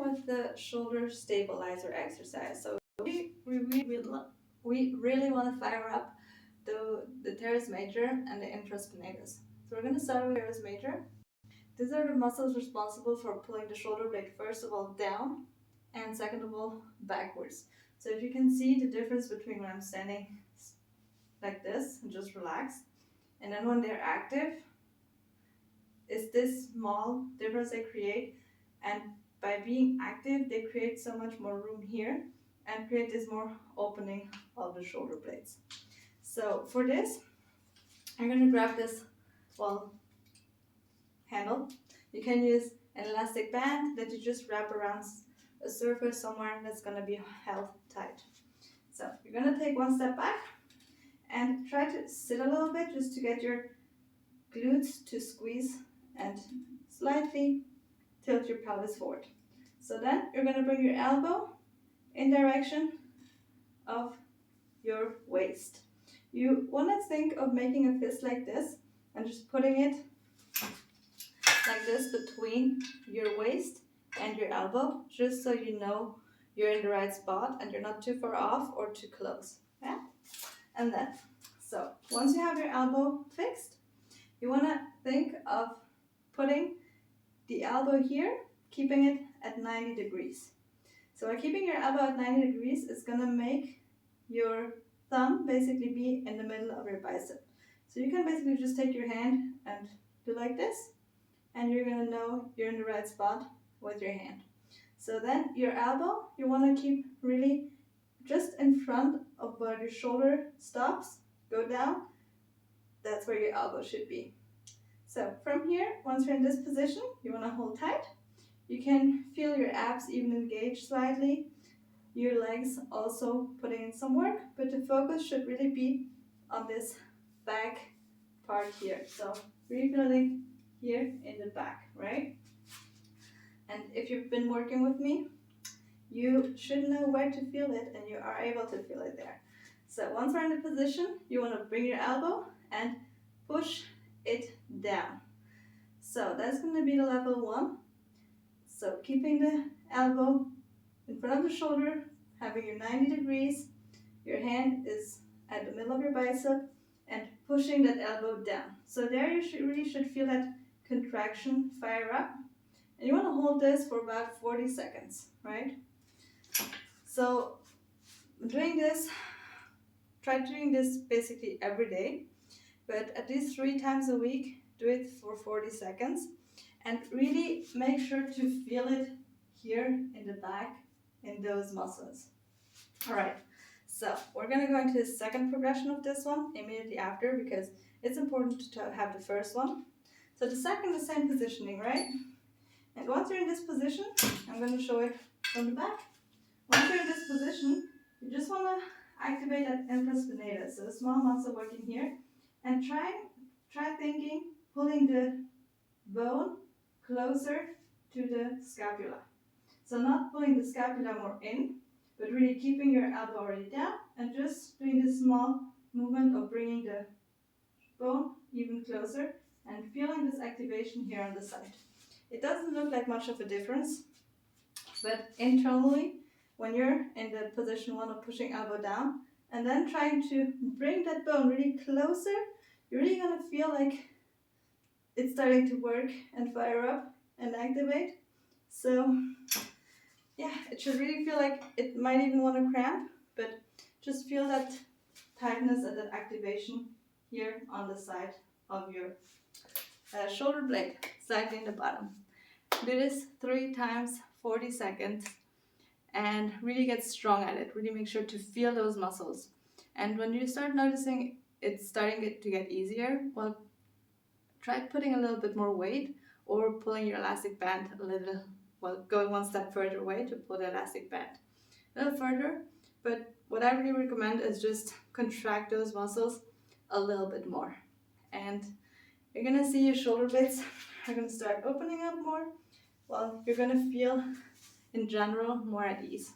with the shoulder stabilizer exercise. So we really want to fire up the teres major and the infraspinatus. So we're going to start with teres major. These are the muscles responsible for pulling the shoulder blade first of all down and second of all backwards. So if you can see the difference between when I'm standing like this and just relaxed, and then when they're active, is this small difference they create. And by being active, they create so much more room here and create this more opening of the shoulder blades. So for this, I'm going to grab this handle. You can use an elastic band that you just wrap around a surface somewhere that's going to be held tight. So you're going to take one step back and try to sit a little bit just to get your glutes to squeeze and slightly tilt your pelvis forward. So then you're going to bring your elbow in direction of your waist. You want to think of making a fist like this and just putting it like this between your waist and your elbow, just so you know you're in the right spot and you're not too far off or too close. Yeah? And then, so once you have your elbow fixed, you want to think of putting the elbow here, keeping it at 90 degrees. So by keeping your elbow at 90 degrees, it's going to make your thumb basically be in the middle of your bicep. So you can basically just take your hand and do like this, and you're going to know you're in the right spot with your hand. So then your elbow, you want to keep really just in front of where your shoulder stops, go down. That's where your elbow should be. So from here, once you're in this position, you want to hold tight. You can feel your abs even engage slightly, your legs also putting in some work, but the focus should really be on this back part here. So really feeling here in the back, right? And if you've been working with me, you should know where to feel it, and you are able to feel it there. So once we're in the position, you want to bring your elbow and push it down. So that's going to be the level 1. So keeping the elbow in front of the shoulder, having your 90 degrees, your hand is at the middle of your bicep, and pushing that elbow down. So there you really should feel that contraction fire up. And you want to hold this for about 40 seconds, right? So doing this, try doing this basically every day, but at least 3 times a week, do it for 40 seconds. And really make sure to feel it here in the back, in those muscles. All right, so we're gonna go into the second progression of this one immediately after, because it's important to have the first one. So the second, the same positioning, right? And once you're in this position, I'm gonna show it from the back. Once you're in this position, you just wanna activate that infraspinatus, so a small muscle working here, and try thinking, pulling the bone closer to the scapula. So not pulling the scapula more in, but really keeping your elbow already down and just doing this small movement of bringing the bone even closer and feeling this activation here on the side. It doesn't look like much of a difference, but internally, when you're in the position 1 of pushing elbow down and then trying to bring that bone really closer, you're really gonna feel like it's starting to work and fire up and activate. So yeah, it should really feel like it might even want to cramp, but just feel that tightness and that activation here on the side of your shoulder blade, slightly in the bottom. Do this 3 times, 40 seconds, and really get strong at it. Really make sure to feel those muscles. And when you start noticing it's starting to get easier, well, try putting a little bit more weight or pulling your elastic band a little, well, going one step further away to pull the elastic band a little further. But what I really recommend is just contract those muscles a little bit more. And you're gonna see your shoulder blades are gonna start opening up more. Well, you're gonna feel in general more at ease.